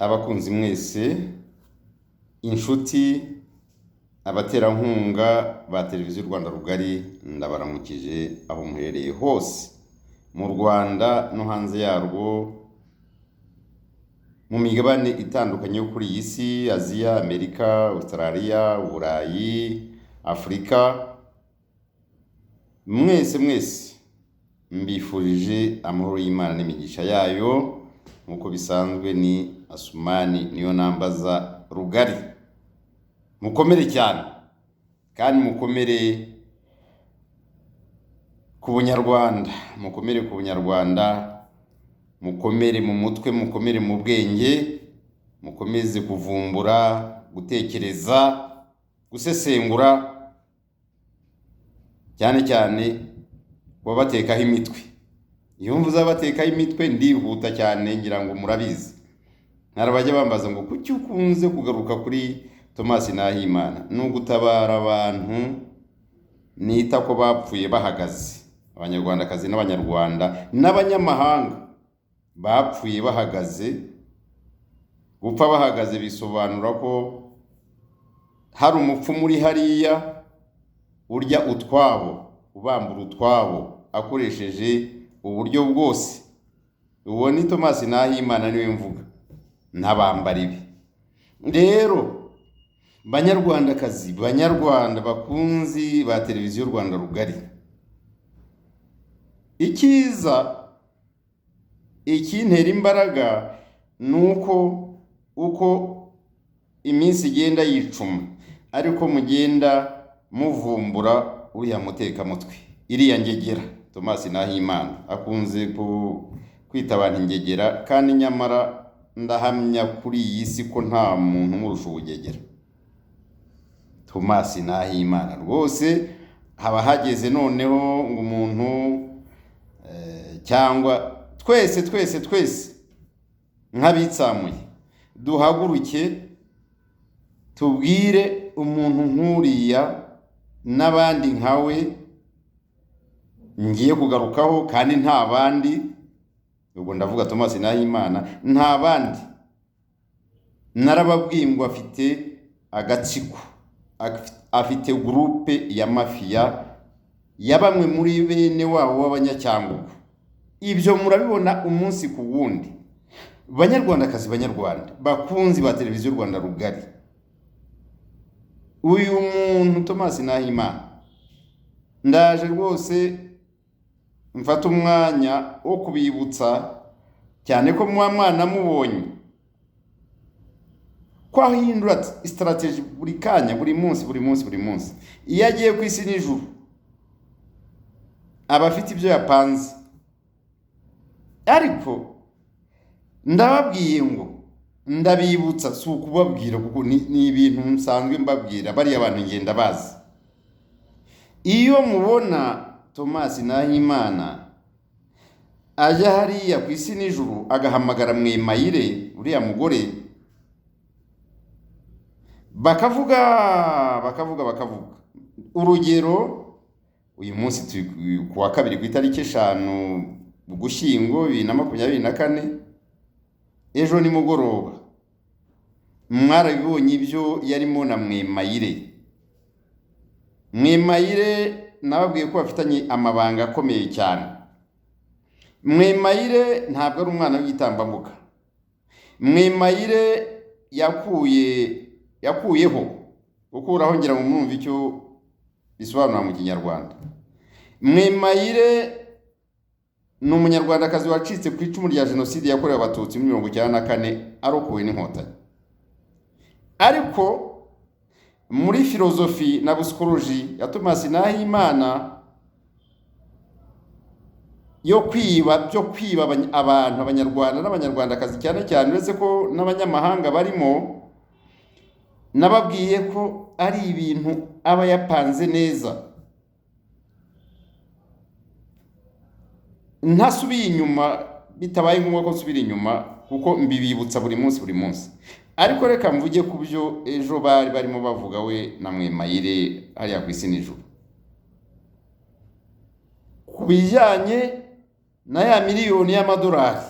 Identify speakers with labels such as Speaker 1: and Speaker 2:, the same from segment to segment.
Speaker 1: abakunzi mwese, inshuti, abaterankunga ba televiziyo Rwanda Rugari, ndabaramukije aho muherereye hose mu Rwanda no hanze yarwo, mu migabane itandukanye yo kuri iyi si, Aziya, Amerika, Australia, Burayi, Afurika. Mwese mbifurije amahoro y'Imana n'imigisha yayo. Nkuko bisanzwe ni Asumani niyo nambaza Rugari. Mukomere cyane kandi mukomere ku Bunyarwanda, mukomere ku Bunyarwanda, mukomere mu mutwe, mukomere mu bwenge, mukomeze kuvumbura, gutekereza, gusesengura, cyane cyane wabatekaho imitwe. Iyo mvuze abatekaho imitwe ndihuta cyane, ngira ngo murabizi. Narabajya bambaza ngo kuki ukunze kugaruka kuri Thomas Nahimana. Nugutabara abantu nita ko bapfuye bahagaze, abanyarwandakazi n'abanyarwanda n'abanyamahanga bapfuye bahagaze. Gupfa bahagaze bisobanura ko hari umupfumu uri hariya urya utwabo, ubambura utwabo akoresheje uburyo bwose. Uwo ni Thomas Nahimana niwe mvuga, ntabambara ibi. Rero banyarwandakazi, banyarwanda bakunzi ba televiziyo Rwanda Rugari, ikiza ikintera imbaraga nuko uko iminsi igenda yicuma ariko mugenda muvumbura uriya mutekamutwe, iriya ngegera. Thomas Nahimana akunze kwita abantu ingegera, kandi nyamara ndahamya kuri iyi si ko nta muntu umurusha ubugegera. Thomas Nahimana rwose haba hageze noneho ngo umuntu cyangwa twese nk'abitsamuye duhaguruke tubwire umuntu nk'uriya n'abandi nkawe ngiye kugarukaho, kandi nta bandi. Ubwo ndavuga Thomas Nahimana, nta bandi. Narababwiye ngo afite agatsiko, afite groupe ya mafia ya bamwe muri bene wabo w'abanyacyangugu. Ibyo murabibona umunsi ku wundi. Banyarwandakazi, banyarwanda bakunzi ba televiziyo Rwanda Rugari, uyu muntu Thomas Nahimana ndaje rwose mfata umwanya wo kubibutsa, cyane ko mwana mubonye ko ahindura strategy buri kanya, buri munsi. Iyo agiye ku isi n'ijuru aba afite ibyo yapanze. Ariko ndababwiye ngo ndabibutsa, si ukubabwira kuko ni ibintu nsanzwe mbabwira, bariya abantu ngenda bazi. Iyo mubona Thomas Nahimana ajya hariya ku isi n'ijuru agahamagara Mwemayire, uriya mugore, bakavuga. Urugero, uyu munsi turi ku wa kabiri ku itariki 5 Ugushyingo 2024. Ejo ni mugoroba mwarabibonye ibyo yarimo na Mwemayire. Mwemayire nababwiye ko bafitanye amabanga akomeye cyane. Mwemayire ntabwo ari umwana w'igitambambuga. Mwemayire yakuyeho, gukuraho ngira ngo mwumve icyo bisobanura mu Kinyarwanda. Mwemayire ni umunyarwandakazi wacitse ku icumu rya jenoside yakorewe abatutsi muri 1994 arokowe n'inkotanyi. Ariko muri filozofi na psychology ya Thomas Nahimana yo kwiba abantu, abanyarwanda n'abanyarwandakazi cyane cyane, uretse ko n'abanyamahanga barimo, nababwiye ko ari ibintu aba yapanze neza. Ntasubiye inyuma, bitabaye ngombwa ko nsubira inyuma kuko mbibibutsa buri munsi. Ariko reka mvuge ku byo ejo barimo bavuga we na Mwemayire hariya ku isi n'ijuru, ku bijyanye na ya miliyoni y'amadolari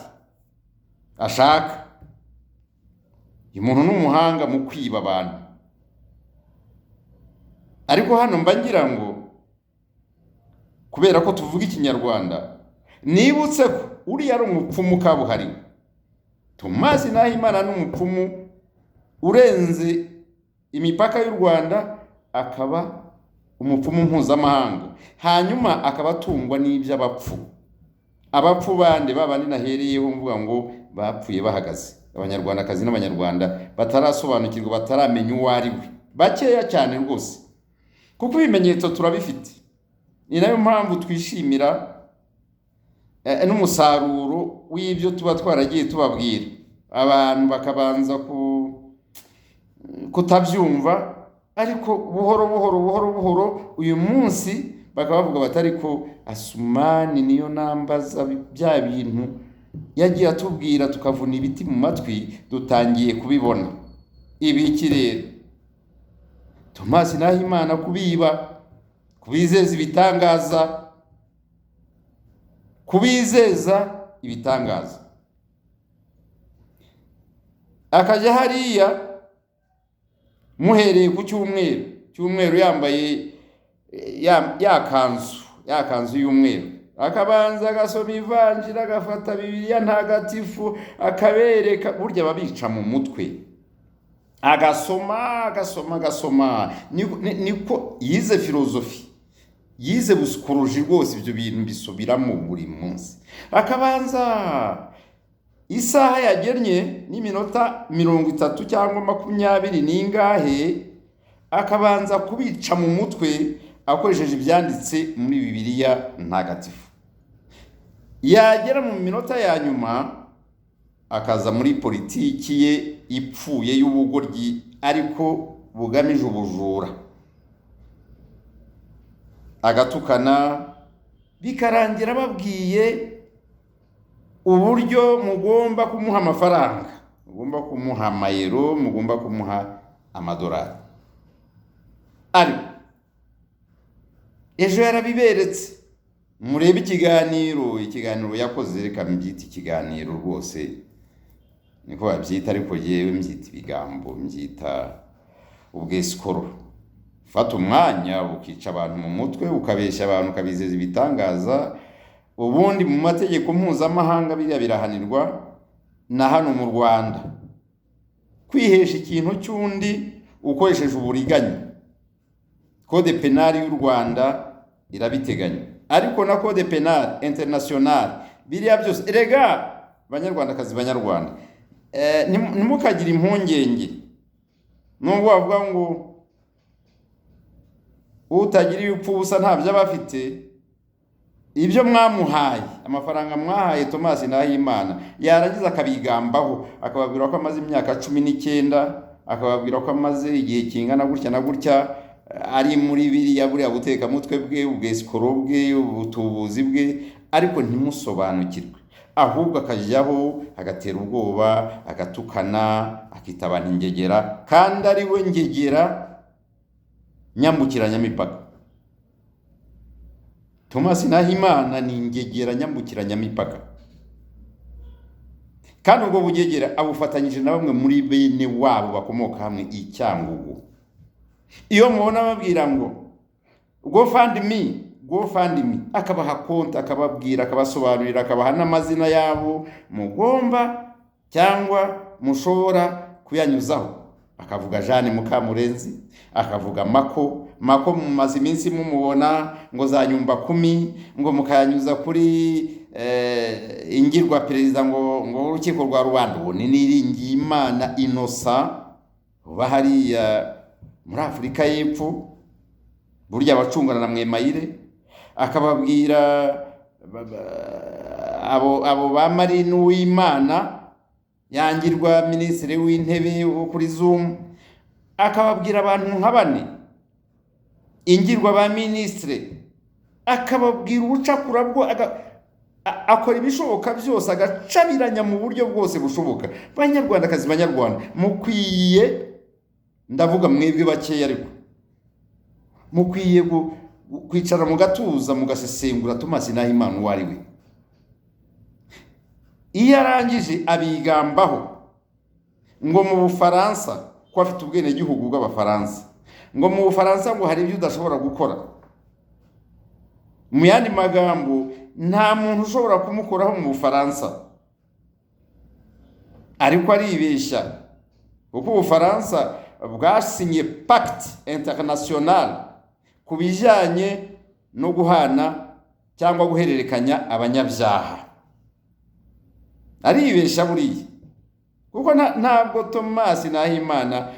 Speaker 1: ashaka. uyu muntu n'umuhanga mu kwiba abantu. Ariko hano mba ngira ngo kubera ko tuvuga ikinyarwanda, nibutse ko uriya ari umupfumu kabuhariwe. Thomas Nahimana n'umupfumu urenze imipaka y'u Rwanda, akaba umupfumu mpuzamahanga, hanyuma akaba atungwa n'iby'abapfu. Abapfu bande babandi nahereyeho mvuga ngo bapfuye bahagaze, abanyarwandakazi n'abanyarwanda batarasobanukirwa, bataramenya uwo ari we, bakeya cyane rwose, kuko ibimenyetso turabifite. Ni nayo mpamvu twishimira n'umusaruro w'ibyo tuba twaragiye tubabwira, abantu bakabanza kutabyumva, ariko buhoro uyu munsi bakaba bavuga bati ariko Asumani niyo nambaza bya bintu yagiye atubwira tukavuna ibiti mu matwi, dutangiye kubibona. Ibiki rero? Thomas Nahimana kubiba, kubizeza ibitangaza, akajya hariya muhereye ku cyumweru yambaye yakanzu y'umweru, akabanza agasoma ivanjiri, agafata Bibiliya ntagatifu akabereka, burya babica mu mutwe, agasoma. Niko yize filozofi, yize busikoloji rwose, ibyo bintu bisubiramo buri munsi. Akabanza isaha yagennye n'iminota 30 cyangwa 20 n'ingahe, akabanza kubica mu mutwe akoresheje ibyanditse muri Bibiliya ntagatifu. Yagera mu minota ya nyuma akaza muri politiki ye ipfuye y'ubugoryi, ariko bugamije ubujura, agatukana, bikarangira babwiye uburyo mugomba kumuha amafaranga, mugomba kumuha amayero, mugomba kumuha amadolari. Ariko ejo yarabiberetse, murebe ikiganiro yakoze, reka mbyita ikiganiro rwose, niko babyita, ariko yewe mbyita ibigambo, mbyita ubwesikoro. Fata umwanya ukica abantu mu mutwe, ukabeshya abantu, ukabizeza ibitangaza. Ubundi mu mategeko mpuzamahanga biriya birahanirwa, na hano mu Rwanda kwihesha ikintu cy'undi ukoresheje uburiganya, Code penal y'u Rwanda irabiteganya, ariko na Code penal international biriya byose. Erega banyarwandakazi, banyarwanda, ntimukagire impungenge nubwo bavuga ngo utagira ibipfu ubusa ntabyo aba afite. Ibyo mwamuhaye, amafaranga mwahaye Thomas Nahimana, yarangiza akabigambaho, akababwira ko amaze imyaka 19, akababwira ko amaze igihe kingana gutya na gutya ari muri biriya buriya buteka mutwe bwe, ubwesikoro bwe, ubutubuzi bwe, ariko ntimusobanukirwe, ahubwo akajyaho agatera ubwoba, agatukana, akita abantu ingegera, kandi ari we ngegera nyambukiranyamipaka. Thomas Nahimana ni ingegera nyambukiranyamipaka, kandi ubwo bugegera abufatanyije na bamwe muri bene wabo bakomoka hamwe i Cyangugu. Iyo mubona babwira ngo GoFundMe, akabaha konti, akababwira, akabasobanurira, akabaha n'amazina yabo mugomba cyangwa mushobora kuyanyuzaho, akavuga Jeanne Mukamurenzi, akavuga Mako mumaze iminsi mumubona ngo za nyumba 10, ngo mukayanyuza kuri ingirwa perezida ngo urukiko rwa rubanda. Ubu ni Niringiyimana Innocent uba hariya muri Afurika y'Epfo, burya abacungana na Mwemayire, akababwira abo ba Marine Uwimana yangirwa minisitiri w'intebe kuri Zoom, akababwira abantu nka 4 ingirwa ba minisitiri, akababwira ubucakura bwo, akora ibishoboka byose, agacabiranya mu buryo bwose bushoboka. Banyarwandakazi, banyarwanda, mukwiye, ndavuga mwebwe bakeya, ariko mukwiye kwicara mu gatuza mugasesengura Thomas Nahimana uwo ari we. Iyo arangije abigambaho, ngo mu Bufaransa ko afite ubwenegihugu bw'Abafaransa, ngo mu Bufaransa ngo hari ibyo udashobora gukora. Mu yandi magambo, nta muntu ushobora kumukuraho mu Bufaransa. Ariko aribeshya, kuko Ubufaransa bwasinye pacte international ku bijyanye no guhana cyangwa guhererekanya abanyabyaha. Aribeshya buriya, kuko ntabwo Thomas Nahimana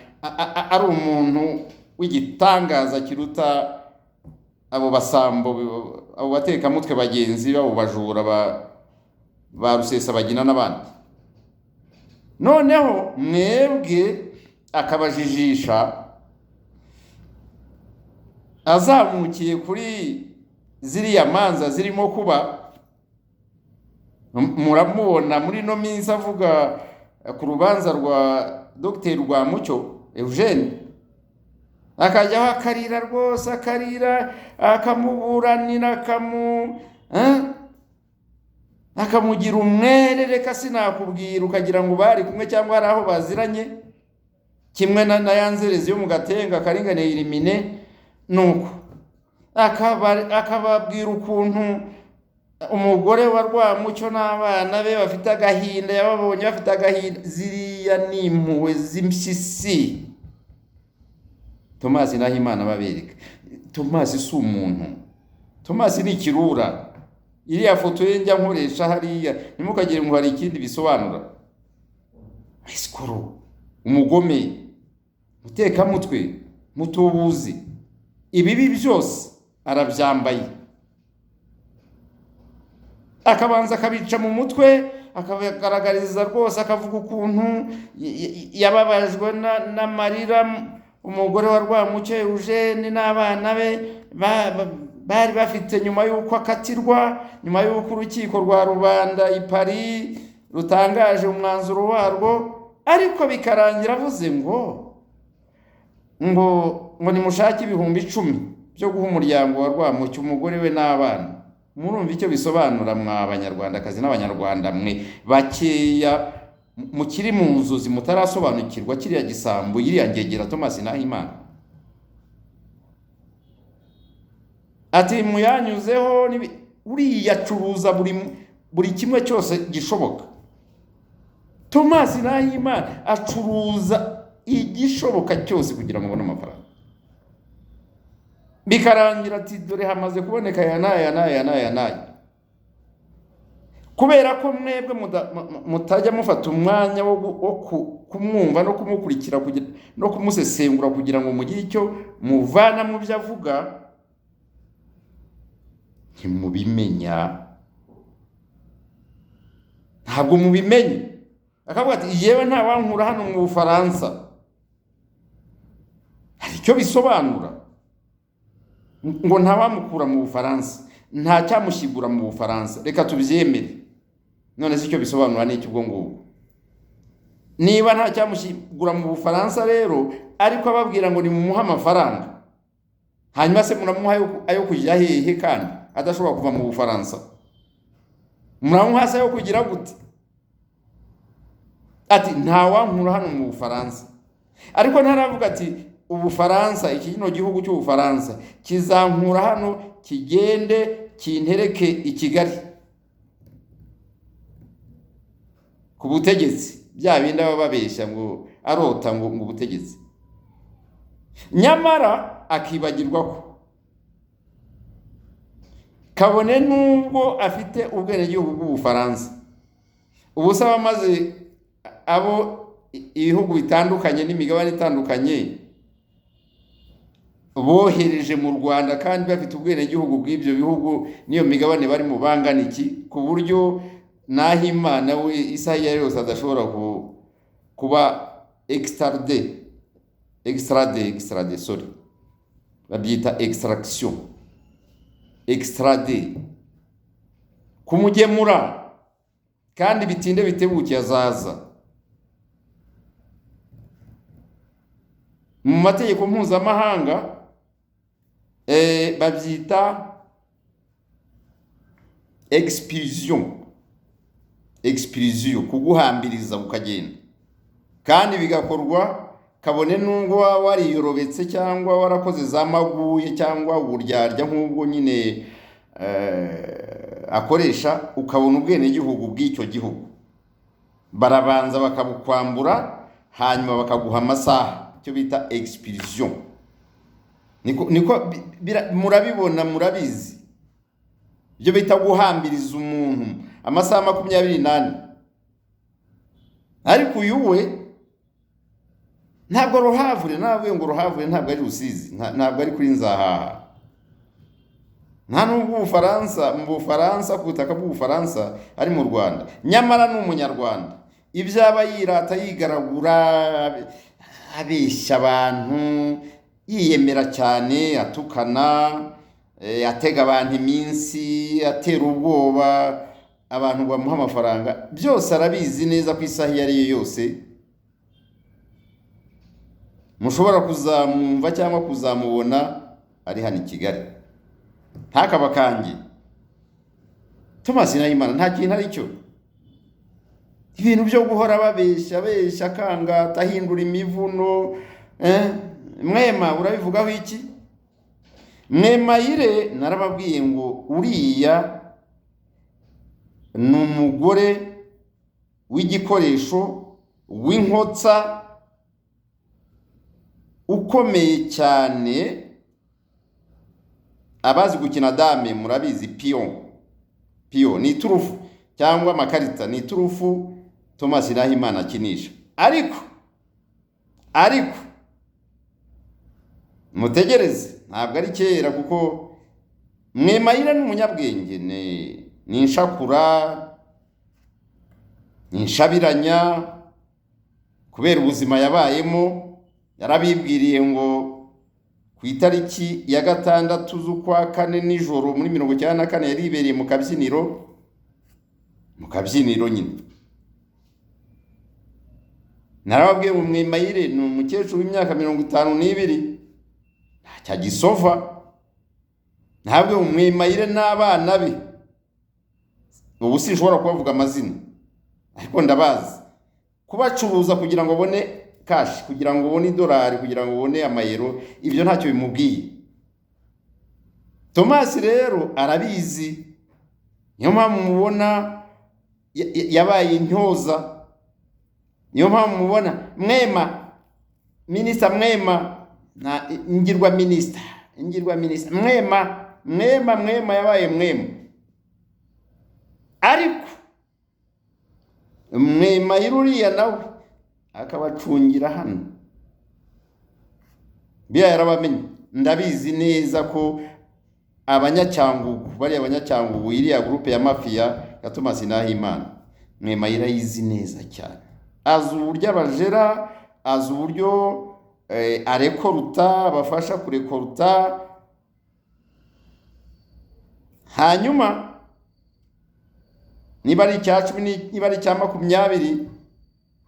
Speaker 1: ari umuntu w'igitangaza kiruta abo basambo, abo batekamutwe bagenzi babo, bajura ba Rusesabagina n'abandi. Noneho mwebwe akabajijisha, azamukiye kuri ziriya manza zirimo kuba, muramubona muri no minsi avuga ku rubanza rwa Dr. Rwamucyo Eugene, akajyaho akarira rwose, akarira, akamuburanira, akamugira umwere, reka sinakubwira, ukagira ngo bari kumwe cyangwa hari aho baziranye, kimwe na yanzerezi yo mu Gatenga akaringaniye irimine. Nuko akababwira ukuntu umugore wa Rwamucyo n'abana be bafite agahinda, yababonye bafite agahinda. Ziriya ni impuhwe z'impyisi Thomas Nahimana babereka. Thomas si umuntu, Thomas ni ikirura. Iriya foto ye njya nkoresha hariya, ntimukagire ngo hari ikindi bisobanura. Isikoro, umugome, mutekamutwe, mutubuzi, ibibi byose arabyambaye. Akabanza akabica mu mutwe, akabagaragariza rwose, akavuga ukuntu yababajwe n'amarira umugore wa Rwamucyo Eugene n'abana be bari bafite nyuma y'uko akatirwa, nyuma y'uko urukiko rwa rubanda i Paris rutangaje umwanzuro warwo. Ariko bikarangira avuze ngo nimushake 10,000 byo guha umuryango wa Rwamucyo, umugore we n'abana. Murumva icyo bisobanura mwa Abanyarwandakazi n'Abanyarwanda mwe bakeya mukiri mu nzozi mutarasobanukirwa kiriya gisambo, iriya ngegera Thomas Nahimana. Ati muyanyuzeho, uriya acuruza buri kimwe cyose gishoboka. Thomas Nahimana acuruza igishoboka cyose kugira ngo abone amafaranga. Bikarangira ati dore hamaze kuboneka aya n'aya. Kubera ko mwebwe mutajya mufata umwanya wo kumwumva no kumukurikira no kumusesengura kugira ngo mugire icyo muvana mu byo avuga, ntimubimenya. Ntabwo mubimenye. Akavuga ati yewe nta wankura hano mu Bufaransa. Hari icyo bisobanura ngo nta wamukura mu Bufaransa, nta cyamushyigura mu Bufaransa. Reka tubyemere. None si icyo bisobanura n'iki ubwo ngubwo? Niba nta cyamushyigura mu Bufaransa rero, ariko ababwira ngo ni mumuha amafaranga, hanyuma se muramuha ayo kujya hehe kandi adashobora kuva mu Bufaransa? Muramuha se ayo kugira gute? Ati nta wankura hano mu Bufaransa. Ariko ntaravuga ati Ubufaransa, iki kino gihugu cy'Ubufaransa kizankura hano kigende kintereke i Kigali ku butegetsi. Bya bindi baba babeshya ngo arota ngo ubutegetsi, nyamara akibagirwa ko kabone nubwo afite ubwenegihugu bw'Ubufaransa. Ubusaba maze abo ibihugu bitandukanye n'imigabane itandukanye bohereje mu Rwanda kandi bafite ubwenegihugu bw'ibyo bihugu niyo migabane bari mu bangana iki, ku buryo Nahimana we isaha yose adashobora kuba extradé, sorry, babyita extraction, extradé, kumugemura, kandi bitinde bitebuke azaza. Mu mategeko mpuzamahanga babyita expulsion, kuguhambiriza ukagenda. kandi bigakorwa kabone nubwo waba wariyorobetse cyangwa warakoze za maguye cyangwa uburyarya nk'ubwo nyine akoresha, ukabona ubwenegihugu bw'icyo gihugu. Barabanza bakabukwambura, hanyuma bakaguha amasaha, icyo bita expulsion. Niko murabibona, murabizi ibyo bita guhambiriza umuntu amasaha 28. Ariko uyu we ntabwo ruhavure, navuye ngo ruhavure ntabwo ari Rusizi, ntabwo ari kuri Nzahaha, nta nubwo mu Bufaransa, ku butaka bw'Ubufaransa ari mu Rwanda, nyamara ni umunyarwanda. Ibyaba yirata yigaragura, abeshya abantu, yiyemera cyane, atukana, atega abantu iminsi, atera ubwoba abantu bamuha amafaranga, byose arabizi neza ku isaha iyo ari yo yose mushobora kuzamwumva cyangwa kuzamubona ari hano i Kigali. Ntakaba kange Thomas Nahimana nta kintu ari cyo. Ibintu byo guhora babeshya kanga tahindura imivuno. Mwema urabivugaho iki? Mwemayire narababwiye ngo uriya ni umugore w'igikoresho w'inkotsa ukomeye cyane. Abazi gukina dame murabizi, pion ni iturufu cyangwa amakarita, ni iturufu Thomas Nahimana akinisha. Ariko mutegereze, ntabwo ari kera, kuko Mwemayire ni umunyabwenge, ni inshakura, ni inshabiranya, kubera ubuzima yabayemo. Yarabibwiriye ngo ku itariki ya 6 z'ukwa 4 nijoro muri 1994 yaribereye mu kabyiniro nyine. Narababwiye ngo Mwemayire ni umukecuru w'imyaka 52, ntacya gisova. Ntabwo Mwemayire n'abana be, ubu sinshobora kubavuga amazina, ariko ndabazi, kubacuruza kugira ngo abone cash, kugira ngo ubone $, kugira ngo ubone amayero, ibyo ntacyo bimubwiye. Thomas rero arabizi, niyo mpamvu mubona yabaye intyoza, niyo mpamvu mubona Mwema minister, Mwema na ingirwa minister, Mwema yabaye Mwema. Ariko Mwemayire uriya nawe akabacungira hano, biya yarabamenye. Ndabizi neza ko abanyacyangugu iriya groupe ya mafia ya Thomas Nahimana, Mwemayire yizi neza cyane. Azi uburyo abajera, azi uburyo arekoruta, bafasha kurekoruta. Hanyuma niba ari icya 10, niba ari icya 20,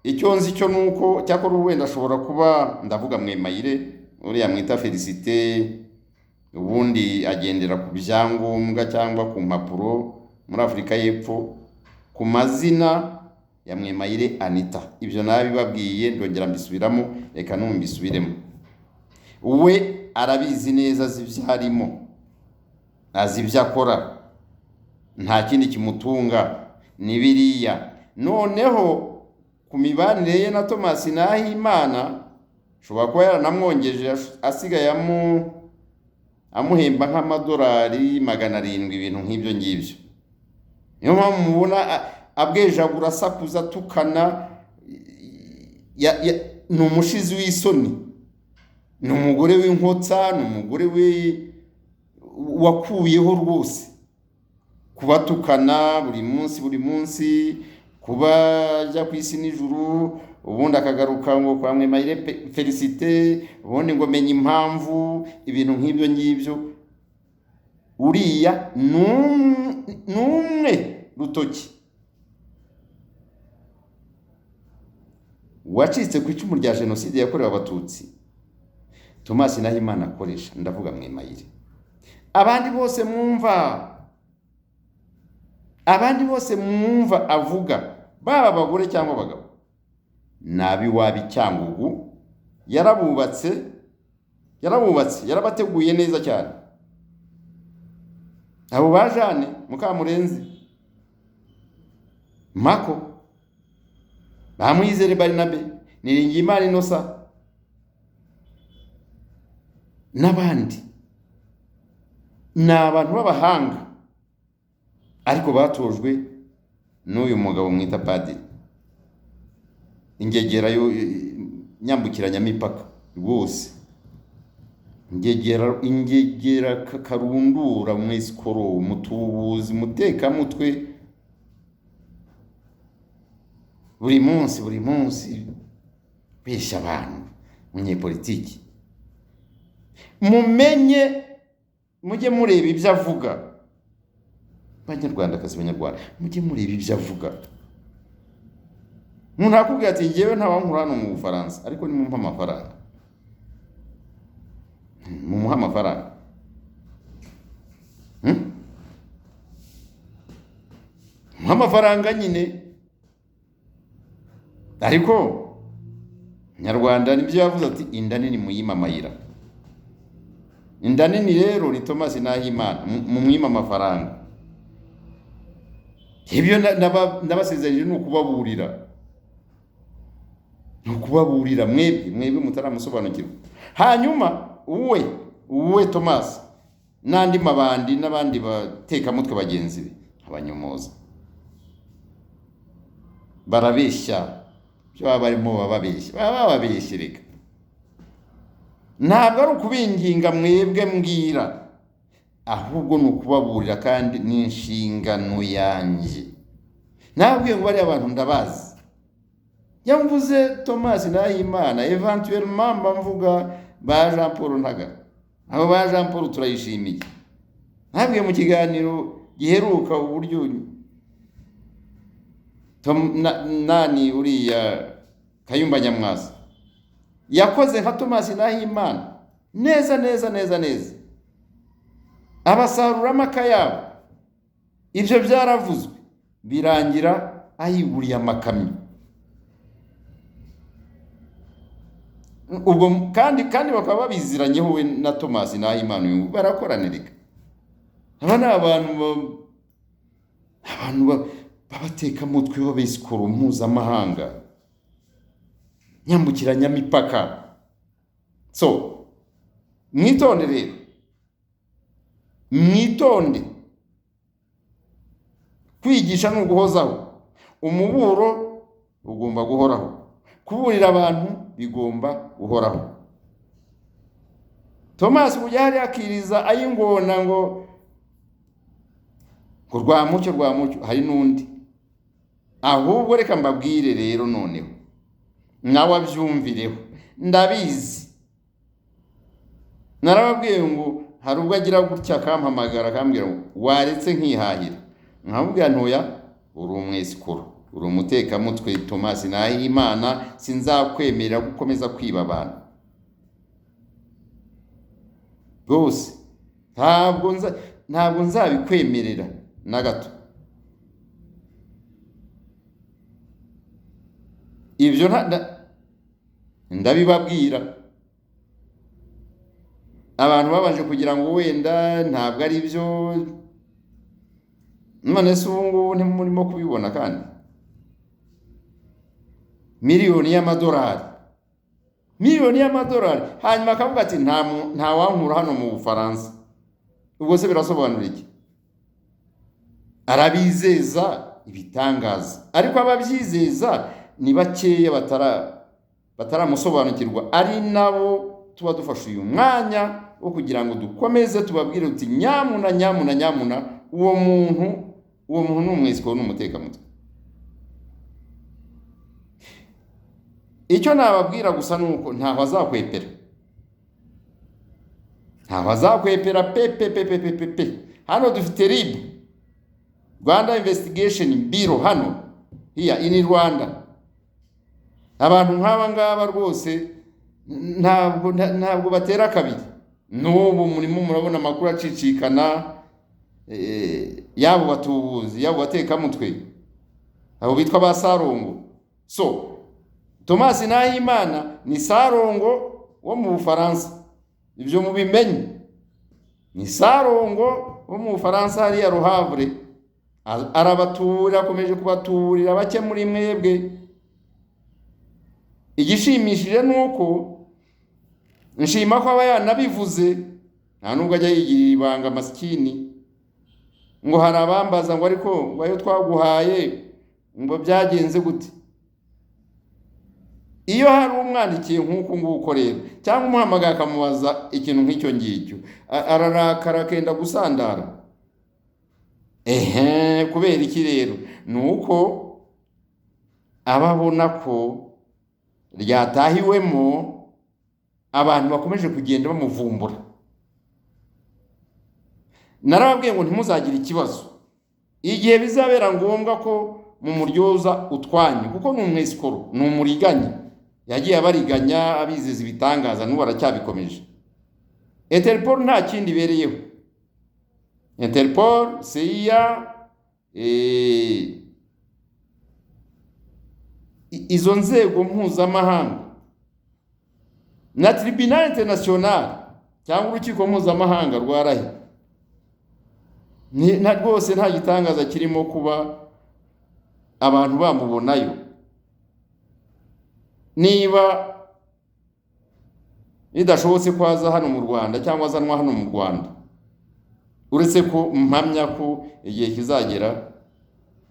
Speaker 1: icyo nzi cyo nuko cyakora wenda ashobora kuba, ndavuga Mwemayire uriya mwita Felicité, ubundi agendera ku byangombwa cyangwa ku mpapuro muri Afurika y'Epfo ku mazina ya Mwemayire Anita. Ibyo nabibabwiye, ndongera mbisubiramo, reka mbisubiremo. We arabizi neza azi ibyarimo, azi ibyo akora, nta kindi kimutunga ni biriya. Noneho ku mibanire ye na Thomas Nahimana, shobora kuba yaranamwongeje, asigaye amuhemba nk'amadolari 700, ibintu nk'ibyo ngibyo. Niyo mpamvu mubona abwejagura, asakuza, atukana. Ni umushizi w'isoni, ni umugore w'inkotsa, ni umugore we wakuyeho rwose kubatukana buri munsi, kuba ajya ku isi n'ijuru, ubundi akagaruka ngo kwa Mwemayire Felicité, ubundi ngo menye impamvu, ibintu nk'ibyo ngibyo. Uriya numwe rutoki wacitse ku icumu rya jenoside yakorewe Abatutsi Thomas Nahimana akoresha, ndavuga Mwemayire. Abandi bose mwumva avuga, baba abagore cyangwa abagabo, nabi wabi Cyangugu, yarabubatse yarabateguye neza cyane. Abo bajane Mukamurenzi, Mako, Bamwizere Barnabe, Niringiyimana Innocent n'abandi, ni abantu b'abahanga ariko batojwe n'uyu mugabo mwita Padiri. Ingegera yo nyambukiranyamipaka rwose, ingegera Karundura, Mwesikoro, Mutubuzi, Mutekamutwe, buri munsi besha abantu munyepolitiki. Mumenye, mujye mureba ibyo avuga, Banyarwandakazi, Banyarwanda, mujye mureba ibyo avuga. Umuntu akubwira ati ngewe ntawankura hano mu Bufaransa, ariko nimumpa amafaranga, mumuha amafaranga. Mumuha amafaranga nyine. Ariko Nyarwanda nibyo yavuze ati inda nini muyima amayira. Inda nini rero ni Thomas Nahimana, mumwima amafaranga. Ibyo nabasezerije ni ukubaburira mwebwe mutaramusobanukirwa. Hanyuma uwe Thomas n'andi mabandi n'abandi batekamutwe bagenzi be, abanyomoza barabeshya, byo barimo bababeshya reka. Ntabwo ari ukubinginga mwebwe mbwira, ahubwo ni ukubaburira, kandi ni inshingano yanjye. Nabwiye ngo bari abantu ndabazi, yamvuze Thomas Nahimana, eventuellement mvuga ba Jean Paul Ntagara. Abo ba Jean Paul turayishimiye. Nabwiye mu kiganiro giheruka uburyo nani uriya Kayumba Nyamwasa yakoze nka Thomas Nahimana neza, abasarura amakayabo. Ibyo byaravuzwe birangira ayiguriye amakamyo. Ubwo kandi bakaba babiziranyeho we na Thomas Nahimana, barakoranirika. Aba ni abantu babateka mutwe b'Abesikoro mpuzamahanga, nyambukiranyamipaka. So mwitonde rero, mwitonde. Kwigisha no guhozaho, umuburo ugomba guhoraho, kuburira abantu bigomba guhoraho. Thomas Bujyari akiriza ayingona ngo rwamucyo hari n'undi. Ahubwo reka mbabwire rero noneho, nawe abyumvireho, ndabizi. Narababwiye ngo hari ubwo agira gutya akampamagara akambwira ngo waretse nkihahira. Nkabubwira ntoya, uri Umwesikoro, uri umutekamutwe Thomas Nahimana, sinzakwemerera gukomeza kwiba abantu rwose. Ntabwo nzabikwemerera na gato. Ibyo ndabibabwira. Abantu babanje kugira ngo wenda ntabwo ari byo, none se ubu ngubu ntimurimo kubibona. Kandi miliyoni y'amadolari, hanyuma akavuga ati nta wankura hano mu Bufaransa. Ubwo se birasobanura iki? Arabizeza ibitangaza, ariko ababyizeza ni bakeya bataramusobanukirwa. Ari nabo tuba dufashe uyu mwanya wo kugira ngo dukomeze tubabwire uti nyamuna uwo muntu ni Umwesikoro n'umutekamutwe. Icyo nababwira gusa nuko ntaho azakwepera pe. Hano dufite RIB, Rwanda Investigation Bureau, hano in Rwanda. Abantu nk'aba ngaba rwose ntabwo batera kabiri. N'ubu murimo murabona amakuru acicikana, yabo batubuzi, yabo batekamutwe, abo bitwa ba Sarongo. So Thomas Nahimana ni Sarongo wo mu Bufaransa, ibyo mubimenye. Ni Sarongo wo mu Bufaransa hariya Ruhavre, arabatura, akomeje kubaturira bake muri mwebwe. Igishimishije nuko nshima ko aba yanabivuze, nta nubwo ajya yigirira ibanga masikini ngo hari abambaza ngo ariko ngo ayo twaguhaye ngo byagenze gute. Iyo hari umwandikiye nk'uko nguko rero, cyangwa umuhamagaye akamubaza ikintu nk'icyo ngicyo, ararakara akenda gusandara. Kubera iki rero? Ni uko ababona ko ryatahiwemo abantu bakomeje kugenda bamuvumbura. Narababwiye ngo ntimuzagire ikibazo igihe bizabera ngombwa ko mu muryoza utwanyu, kuko ni umwesikoro, ni umuriganya, yagiye abariganya abizeza ibitangaza, n'ubu aracyabikomeje. Interpol nta kindi ibereyeho. Interpol, CIA, izo nzego mpuzamahanga na Tribunal International cyangwa urukiko mpuzamahanga rwarahi, na rwose nta gitangaza kirimo kuba abantu bamubonayo. Niba bidashobotse ko aza hano mu Rwanda cyangwa azanwa hano mu Rwanda, uretse ko mpamya ko igihe kizagera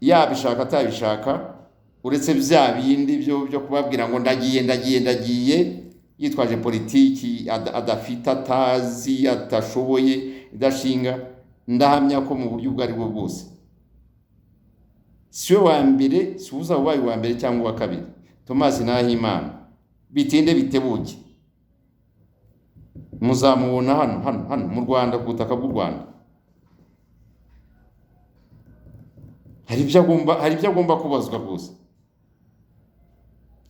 Speaker 1: yabishaka atabishaka, uretse bya bindi byo kubabwira ngo ndagiye yitwaje politiki adafite, atazi, atashoboye, idashinga. Ndahamya ko mu buryo ubwo ari bwo bwose siwe wa mbere, si uza ubaye wa mbere cyangwa wa kabiri. Thomas Nahimana bitinde bitebuke muzamubona hano mu Rwanda, ku butaka bw'u Rwanda. Hari ibyo agomba kubazwa rwose.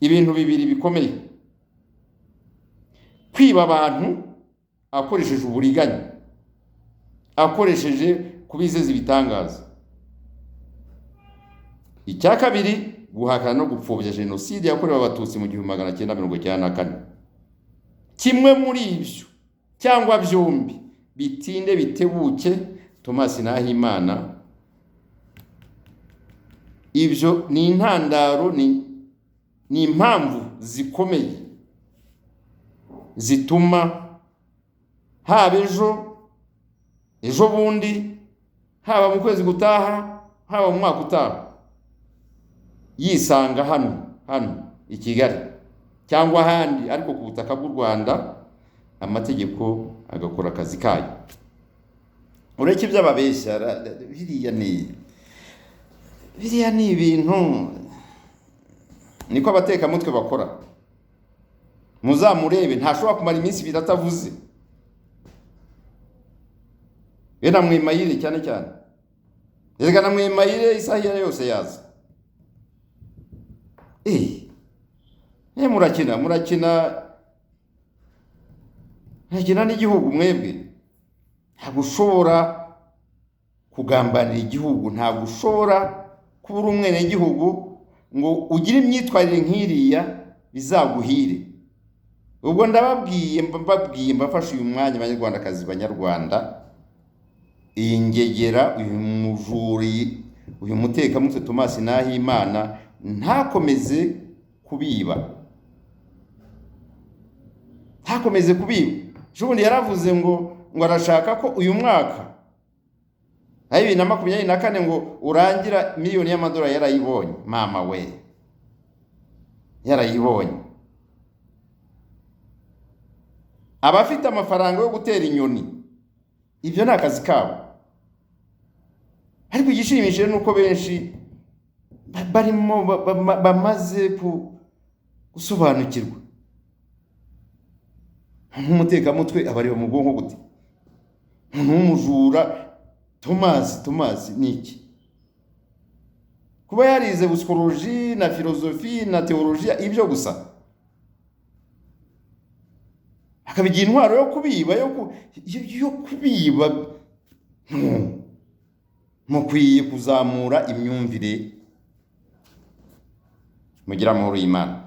Speaker 1: Ibintu bibiri bikomeye: kwiba abantu akoresheje uburiganya, akoresheje kubizeza ibitangaza. Icya kabiri, guhakana no gupfobya jenoside yakorewe abatutsi mu 1994. Kimwe muri ibyo cyangwa byombi bitinde bitebuke, Thomas Nahimana ibyo ni intandaro, ni impamvu zikomeye zituma haba ejo bundi, haba mu kwezi gutaha, haba mu mwaka utaha, yisanga hano i Kigali cyangwa ahandi, ariko ku butaka bw'u Rwanda amategeko agakora akazi kayo. Ureke iby'ababeshya, biriya ni ibintu niko abatekamutwe bakora. Muzamurebe, ntashobora kumara iminsi ibiri atavuze. Bena Mwimayire cyane cyane, erega na Mwimayire isaha yose yaza. murakina n'igihugu mwebwe. Ntabwo ushobora kugambanira igihugu, ntabwo ushobora kuba uri umwene igihugu ngo ugire imyitwarire nk'iriya bizaguhire. Ubwo mbabwiye mbafashe uyu mwanya abanyarwandakazi, banyarwanda, iyi ngegera, uyu mujuri, uyu mutekamutwe Thomas Nahimana ntakomeze kubiba. Jubundi yaravuze ngo arashaka ko uyu mwaka 2024 ngo urangira miliyoni y'amadolari yarayibonye. Mama we, yarayibonye. Abafite amafaranga yo gutera inyoni, ibyo ni akazi kabo. Ariko igishimishije nuko benshi barimo bamaze gusobanukirwa. Nk'umutekamutwe abari mu bwonko gute? Nk'umujura Thomas niki? Kuba yarize psychologie na philosophie na theologie, ibyo gusa akabigira intwaro yo kubiba, yo kubiba. Mukwiye kuzamura imyumvire mugira amahoro y'Imana.